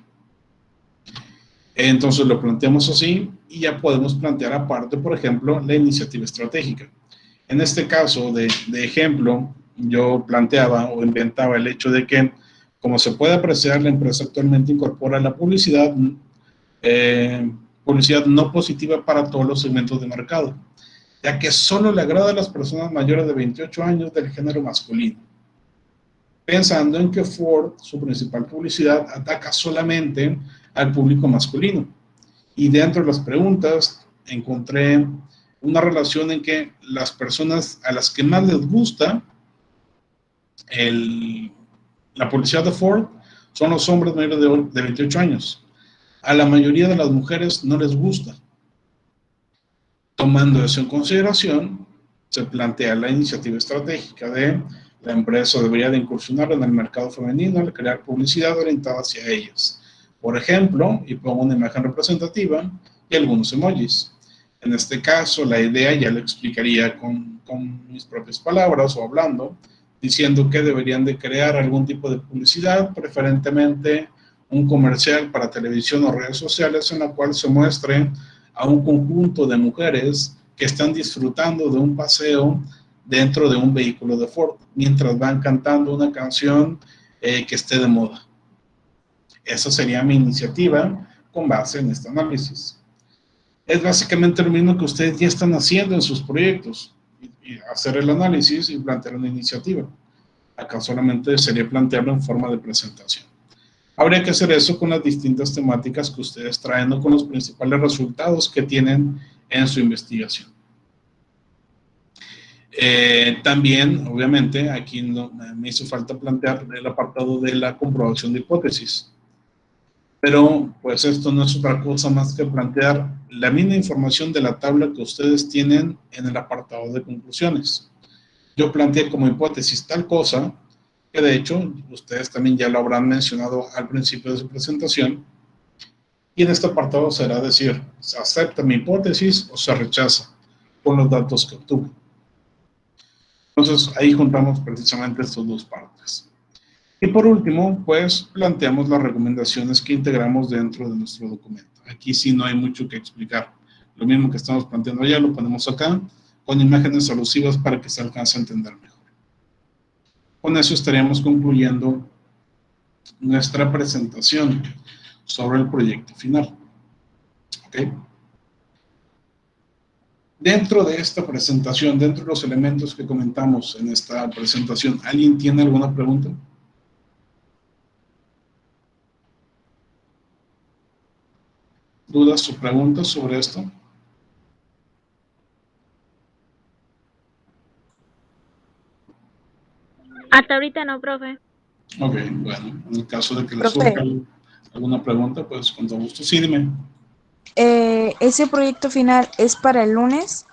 A: Entonces lo planteamos así y ya podemos plantear aparte, por ejemplo, la iniciativa estratégica. En este caso de ejemplo, yo planteaba o inventaba el hecho de que, como se puede apreciar, la empresa actualmente incorpora la publicidad Publicidad no positiva para todos los segmentos de mercado, ya que solo le agrada a las personas mayores de 28 años del género masculino. Pensando en que Ford, su principal publicidad, ataca solamente al público masculino. Y dentro de las preguntas encontré una relación en que las personas a las que más les gusta la publicidad de Ford son los hombres mayores de 28 años. A la mayoría de las mujeres no les gusta. Tomando eso en consideración, se plantea la iniciativa estratégica de la empresa debería de incursionar en el mercado femenino al crear publicidad orientada hacia ellas. Por ejemplo, y pongo una imagen representativa y algunos emojis. En este caso, la idea ya lo explicaría con mis propias palabras o hablando, diciendo que deberían de crear algún tipo de publicidad, preferentemente un comercial para televisión o redes sociales en la cual se muestre a un conjunto de mujeres que están disfrutando de un paseo dentro de un vehículo de Ford, mientras van cantando una canción que esté de moda. Esa sería mi iniciativa con base en este análisis. Es básicamente lo mismo que ustedes ya están haciendo en sus proyectos, y hacer el análisis y plantear una iniciativa. Acá solamente sería plantearlo en forma de presentación. Habría que hacer eso con las distintas temáticas que ustedes traen o con los principales resultados que tienen en su investigación. También, obviamente, aquí me hizo falta plantear el apartado de la comprobación de hipótesis. Pero, pues, esto no es otra cosa más que plantear la misma información de la tabla que ustedes tienen en el apartado de conclusiones. Yo planteé como hipótesis tal cosa, que de hecho, ustedes también ya lo habrán mencionado al principio de su presentación, y en este apartado será decir, ¿se acepta mi hipótesis o se rechaza con los datos que obtuve? Entonces, ahí juntamos precisamente estas dos partes. Y por último, pues, planteamos las recomendaciones que integramos dentro de nuestro documento. Aquí sí no hay mucho que explicar. Lo mismo que estamos planteando allá, lo ponemos acá, con imágenes alusivas para que se alcance a entender mejor. Con eso estaríamos concluyendo nuestra presentación sobre el proyecto final. ¿Ok? Dentro de esta presentación, dentro de los elementos que comentamos en esta presentación, ¿alguien tiene alguna pregunta? ¿Dudas o preguntas sobre esto?
D: Hasta ahorita no, profe.
A: Ok, bueno, en el caso de que les surja alguna pregunta, pues con todo gusto. Sí, dime.
E: ¿Ese proyecto final es para el lunes?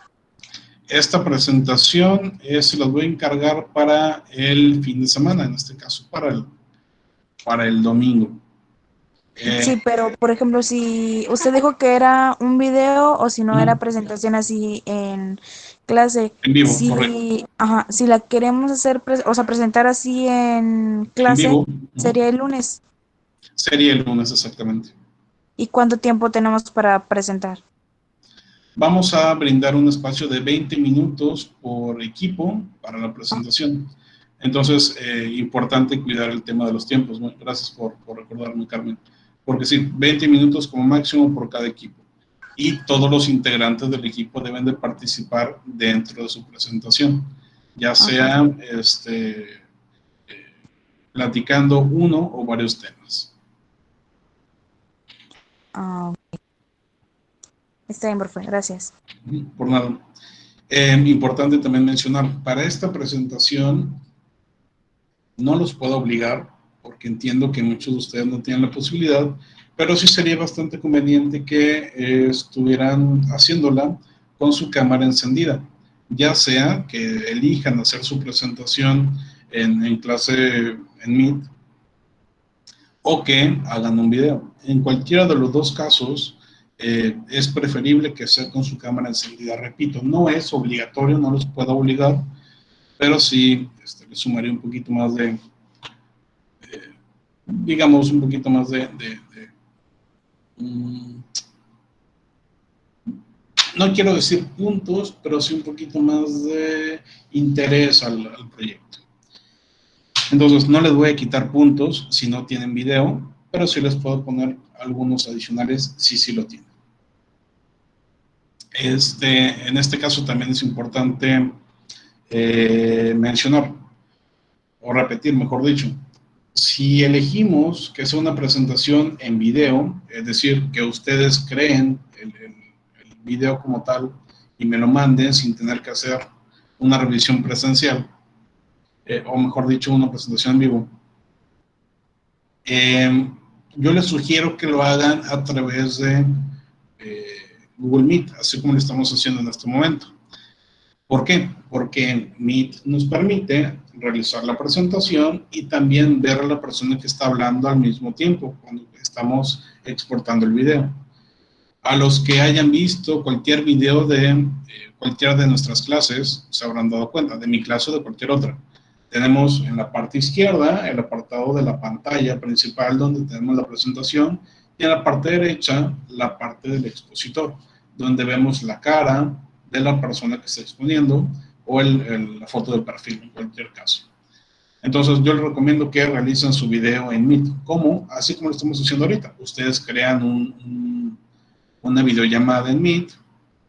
A: Esta presentación se las voy a encargar para el fin de semana, en este caso para el domingo.
E: Sí, pero por ejemplo, si usted dijo que era un video o si no era presentación así en clase.
A: En vivo,
E: si,
A: correcto.
E: Ajá, si la queremos hacer, o sea, presentar así en clase,
A: en vivo.
E: sería el lunes.
A: Sería el lunes, exactamente.
E: ¿Y cuánto tiempo tenemos para presentar?
A: Vamos a brindar un espacio de 20 minutos por equipo para la presentación. Entonces, importante cuidar el tema de los tiempos. ¿No? Gracias por recordarme, Carmen. Porque sí, 20 minutos como máximo por cada equipo. Y todos los integrantes del equipo deben de participar dentro de su presentación. Ya sea platicando uno o varios temas.
E: Okay. Está bien, profe. Gracias.
A: Por nada. Importante también mencionar, para esta presentación no los puedo obligar, porque entiendo que muchos de ustedes no tienen la posibilidad, pero sí sería bastante conveniente que estuvieran haciéndola con su cámara encendida, ya sea que elijan hacer su presentación en clase en Meet, o que hagan un video. En cualquiera de los dos casos, es preferible que sea con su cámara encendida. Repito, no es obligatorio, no los puedo obligar, pero sí le sumaría un poquito más de, digamos, un poquito más no quiero decir puntos, pero sí un poquito más de interés al proyecto. Entonces, no les voy a quitar puntos si no tienen video, pero sí les puedo poner algunos adicionales si sí lo tienen. En este caso también es importante mencionar, o repetir, mejor dicho, si elegimos que sea una presentación en video, es decir, que ustedes creen el video como tal y me lo manden sin tener que hacer una revisión presencial, o mejor dicho, una presentación en vivo, yo les sugiero que lo hagan a través de Google Meet, así como lo estamos haciendo en este momento. ¿Por qué? Porque Meet nos permite realizar la presentación y también ver a la persona que está hablando al mismo tiempo cuando estamos exportando el video. A los que hayan visto cualquier video de cualquiera de nuestras clases, se habrán dado cuenta, de mi clase o de cualquier otra. Tenemos en la parte izquierda el apartado de la pantalla principal donde tenemos la presentación y en la parte derecha la parte del expositor, donde vemos la cara de la persona que está exponiendo o la foto del perfil en cualquier caso. Entonces yo les recomiendo que realicen su video en Meet. ¿Cómo? Así como lo estamos haciendo ahorita. Ustedes crean una videollamada en Meet,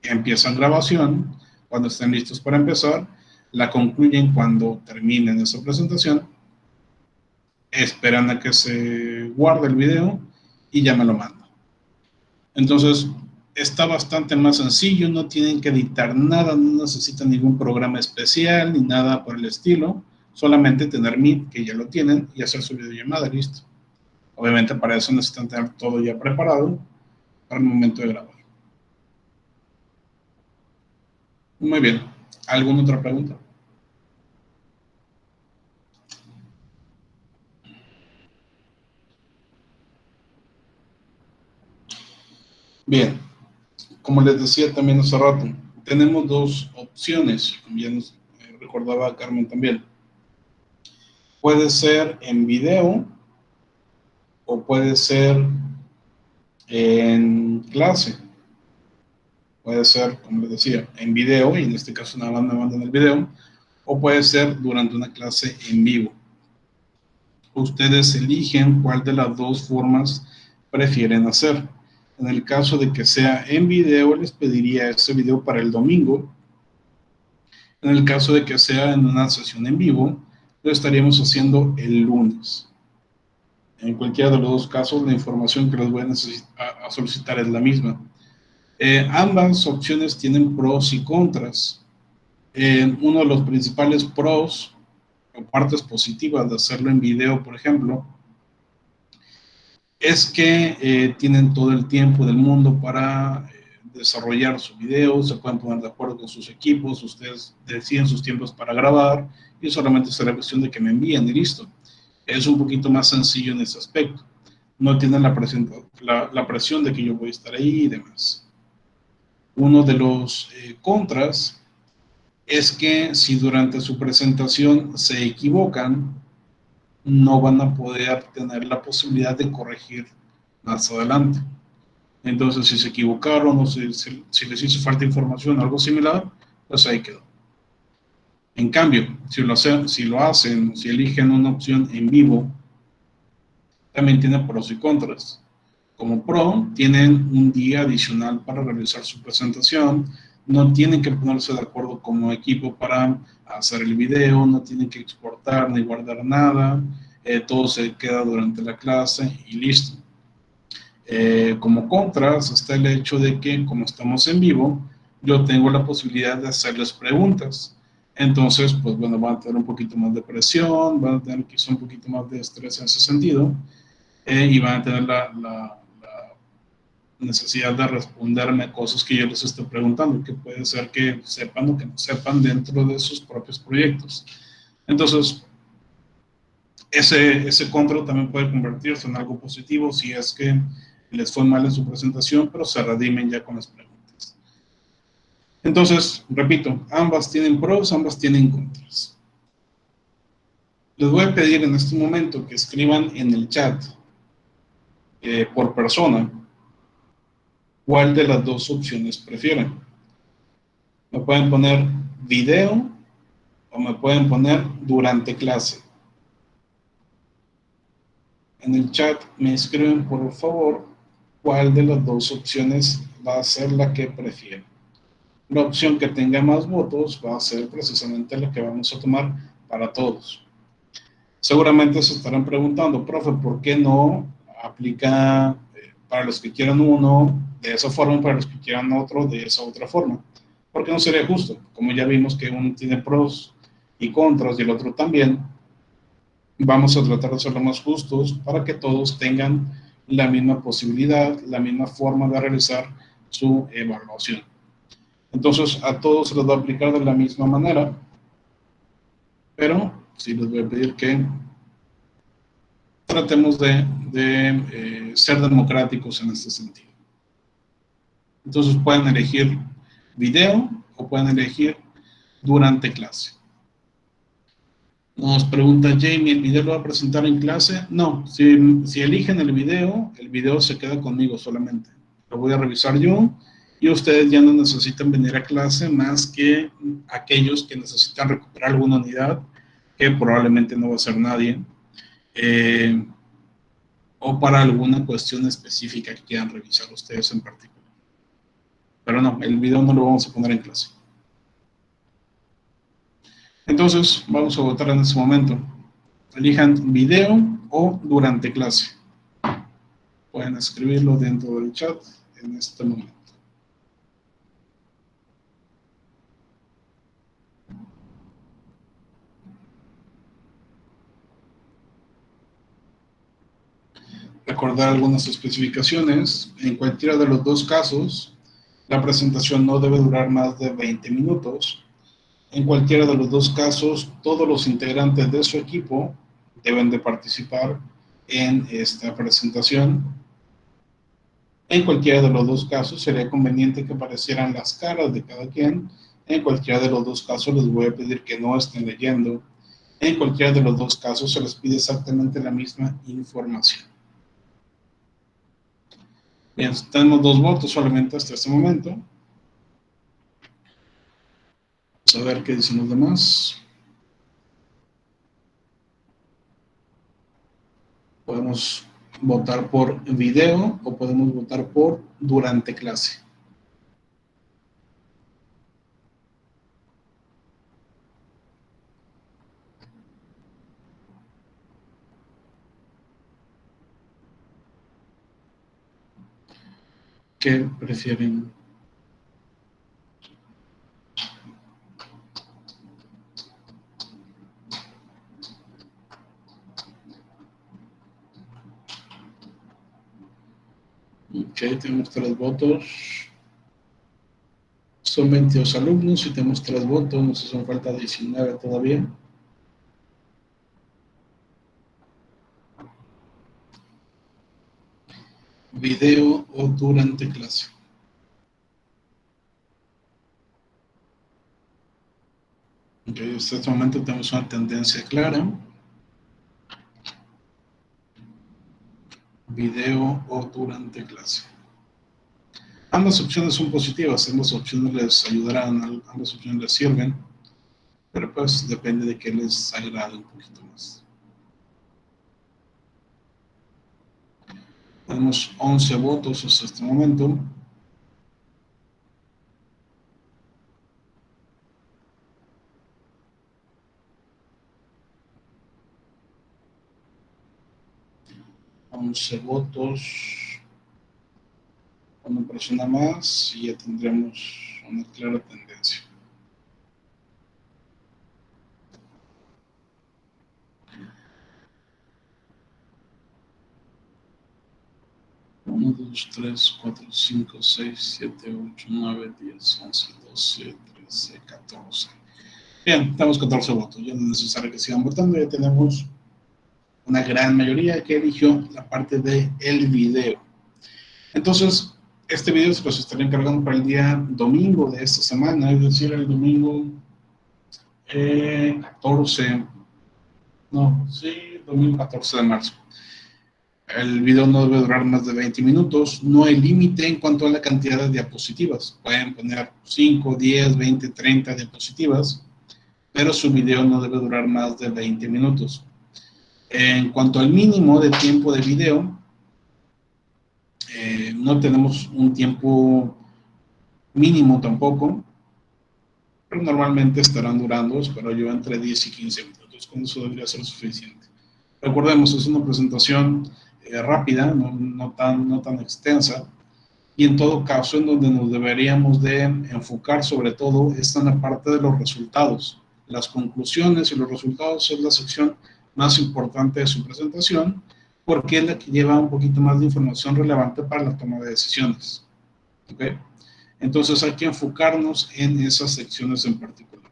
A: empiezan grabación, cuando estén listos para empezar, la concluyen cuando terminen esa presentación, esperan a que se guarde el video y ya me lo mandan. Entonces, está bastante más sencillo, no tienen que editar nada, no necesitan ningún programa especial ni nada por el estilo, solamente tener Meet, que ya lo tienen, y hacer su videollamada, listo. Obviamente para eso necesitan tener todo ya preparado para el momento de grabar. Muy bien, ¿alguna otra pregunta? Bien, como les decía también hace rato, tenemos dos opciones, como ya nos recordaba Carmen también. Puede ser en video o puede ser en clase. Puede ser, como les decía, en video, y en este caso nada más me mandan el video, o puede ser durante una clase en vivo. Ustedes eligen cuál de las dos formas prefieren hacer. En el caso de que sea en video, les pediría ese video para el domingo. En el caso de que sea en una sesión en vivo, lo estaríamos haciendo el lunes. En cualquiera de los dos casos, la información que les voy a solicitar es la misma. Ambas opciones tienen pros y contras. Uno de los principales pros o partes positivas de hacerlo en video, por ejemplo, es que tienen todo el tiempo del mundo para desarrollar su video, se pueden poner de acuerdo con sus equipos, ustedes deciden sus tiempos para grabar y solamente será cuestión de que me envíen y listo. Es un poquito más sencillo en ese aspecto. No tienen la presión de que yo voy a estar ahí y demás. Uno de los contras es que si durante su presentación se equivocan, no van a poder tener la posibilidad de corregir más adelante. Entonces, si se equivocaron o si les hizo falta información o algo similar, pues ahí quedó. En cambio, si lo hacen, si eligen una opción en vivo, también tiene pros y contras. Como pro, tienen un día adicional para realizar su presentación, no tienen que ponerse de acuerdo como equipo para hacer el video, no tienen que exportar ni guardar nada, todo se queda durante la clase y listo. Como contras está el hecho de que como estamos en vivo, yo tengo la posibilidad de hacerles preguntas. Entonces, pues bueno, van a tener un poquito más de presión, van a tener quizá un poquito más de estrés en ese sentido, y van a tener la necesidad de responderme cosas que yo les estoy preguntando, que puede ser que sepan o que no sepan dentro de sus propios proyectos. Entonces, ese control también puede convertirse en algo positivo si es que les fue mal en su presentación, pero se redimen ya con las preguntas. Entonces, repito, ambas tienen pros, ambas tienen contras. Les voy a pedir en este momento que escriban en el chat por persona cuál de las dos opciones prefieren. Me pueden poner video o me pueden poner durante clase. En el chat me escriben, por favor, cuál de las dos opciones va a ser la que prefieren. La opción que tenga más votos va a ser precisamente la que vamos a tomar para todos. Seguramente se estarán preguntando, profe, ¿por qué no aplica para los que quieran uno de esa forma y para los que quieran otro de esa otra forma? Porque no sería justo. Como ya vimos que uno tiene pros y contras y el otro también, vamos a tratar de ser lo más justos para que todos tengan la misma posibilidad, la misma forma de realizar su evaluación. Entonces, a todos se les va a aplicar de la misma manera, pero sí les voy a pedir que tratemos de ser democráticos en este sentido. Entonces, pueden elegir video o pueden elegir durante clase. Nos pregunta Jamie, ¿el video lo va a presentar en clase? No, si eligen el video se queda conmigo solamente. Lo voy a revisar yo y ustedes ya no necesitan venir a clase más que aquellos que necesitan recuperar alguna unidad, que probablemente no va a ser nadie, o para alguna cuestión específica que quieran revisar ustedes en particular. Pero no, el video no lo vamos a poner en clase. Entonces, vamos a votar en este momento. Elijan video o durante clase. Pueden escribirlo dentro del chat en este momento. Recordar algunas especificaciones. En cualquiera de los dos casos, la presentación no debe durar más de 20 minutos. En cualquiera de los dos casos, todos los integrantes de su equipo deben de participar en esta presentación. En cualquiera de los dos casos, sería conveniente que aparecieran las caras de cada quien. En cualquiera de los dos casos, les voy a pedir que no estén leyendo. En cualquiera de los dos casos, se les pide exactamente la misma información. Bien, tenemos 2 votos solamente hasta este momento. Vamos a ver qué dicen los demás. Podemos votar por video o podemos votar por durante clase. ¿Qué prefieren? Ok, tenemos 3 votos. Son 22 alumnos y tenemos 3 votos, nos hacen falta 19 todavía. Video o durante clase. Ok, hasta este momento tenemos una tendencia clara. Video o durante clase. Ambas opciones son positivas, ambas opciones les ayudarán, ambas opciones les sirven, pero pues depende de qué les agrade un poquito más. Tenemos 11 votos hasta este momento. Votos, una persona más y ya tendremos una clara tendencia. Uno, 2, 3, 4, 5, 6, 7, 8, 9, 10, 11, 12, 13, 14. Bien, tenemos 14 votos. Ya no es necesario que sigan votando, ya tenemos una gran mayoría que eligió la parte del video. Entonces, este video se los estaré encargando para el día domingo de esta semana, es decir, el domingo 14, no, sí, domingo 14 de marzo. El video no debe durar más de 20 minutos, no hay límite en cuanto a la cantidad de diapositivas. Pueden poner 5, 10, 20, 30 diapositivas, pero su video no debe durar más de 20 minutos. En cuanto al mínimo de tiempo de video, no tenemos un tiempo mínimo tampoco, pero normalmente estarán durando, espero yo, entre 10 y 15 minutos. Con eso debería ser suficiente. Recordemos, es una presentación rápida, no tan extensa, y en todo caso en donde nos deberíamos de enfocar sobre todo está en la parte de los resultados. Las conclusiones y los resultados es la sección más importante de su presentación, porque es la que lleva un poquito más de información relevante para la toma de decisiones. ¿Okay? Entonces hay que enfocarnos en esas secciones en particular.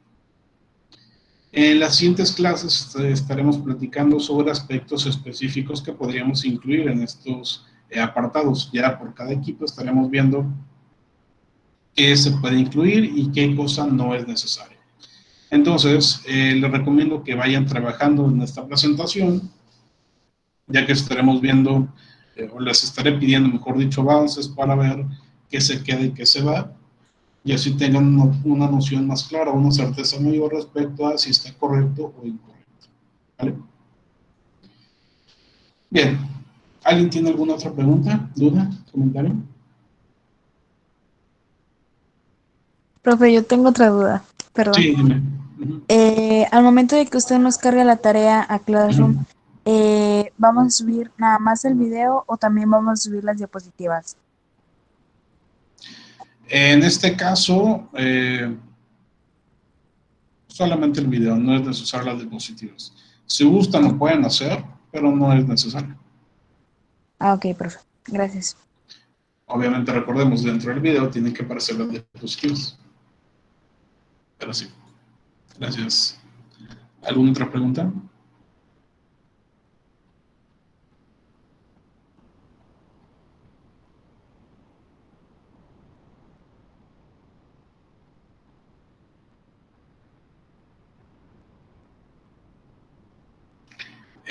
A: En las siguientes clases estaremos platicando sobre aspectos específicos que podríamos incluir en estos apartados. Ya por cada equipo estaremos viendo qué se puede incluir y qué cosa no es necesaria. Entonces, les recomiendo que vayan trabajando en esta presentación, ya que estaremos viendo, o les estaré pidiendo, mejor dicho, avances para ver qué se queda y qué se va, y así tengan una noción más clara, una certeza mayor respecto a si está correcto o incorrecto. ¿Vale? Bien. ¿Alguien tiene alguna otra pregunta, duda, comentario?
E: Profe, yo tengo otra duda, perdón.
A: Sí, dime.
E: Al momento de que usted nos cargue la tarea a Classroom, ¿vamos a subir nada más el video o también vamos a subir las diapositivas?
A: En este caso, solamente el video, no es necesario las diapositivas. Si gustan lo pueden hacer, pero no es necesario.
E: Ah, ok, profe. Gracias.
A: Obviamente recordemos, dentro del video tienen que aparecer las diapositivas. Pero sí. Gracias. ¿Alguna otra pregunta?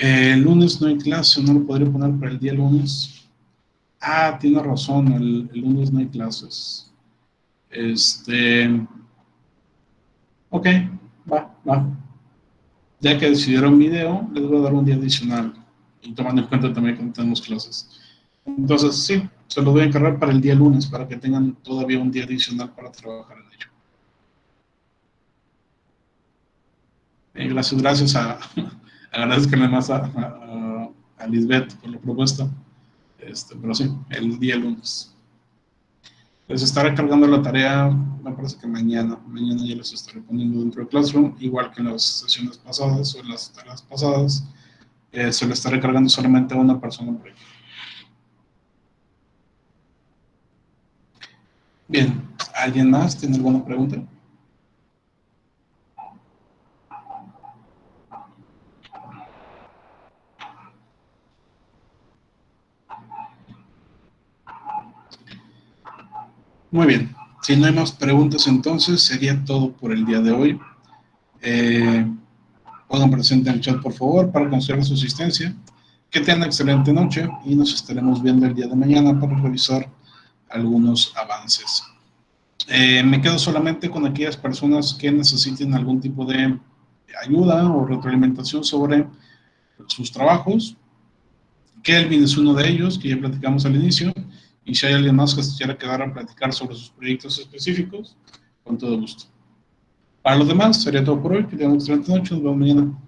A: El lunes no hay clase, no lo podría poner para el día lunes. Ah, tiene razón, el lunes no hay clases. Ok, va. Ya que decidieron video, les voy a dar un día adicional. Y tomando en cuenta también que no tenemos clases. Entonces, sí, se lo voy a encargar para el día lunes, para que tengan todavía un día adicional para trabajar en ello. Gracias agradezco además a Lisbeth por la propuesta. Pero sí, el día lunes. Les estaré cargando la tarea, me parece que mañana ya les estaré poniendo dentro del Classroom, igual que en las sesiones pasadas o en las tareas pasadas, se lo estaré cargando solamente a una persona por ahí. Bien, ¿alguien más tiene alguna pregunta? Muy bien, si no hay más preguntas entonces sería todo por el día de hoy. Pongan presente en el chat por favor para considerar su asistencia. Que tengan excelente noche y nos estaremos viendo el día de mañana para revisar algunos avances. Me quedo solamente con aquellas personas que necesiten algún tipo de ayuda o retroalimentación sobre sus trabajos. Kelvin es uno de ellos, que ya platicamos al inicio, y si hay alguien más que se quiera quedar a platicar sobre sus proyectos específicos, con todo gusto. Para los demás, sería todo por hoy. Que tengan una excelente noche. Nos vemos mañana.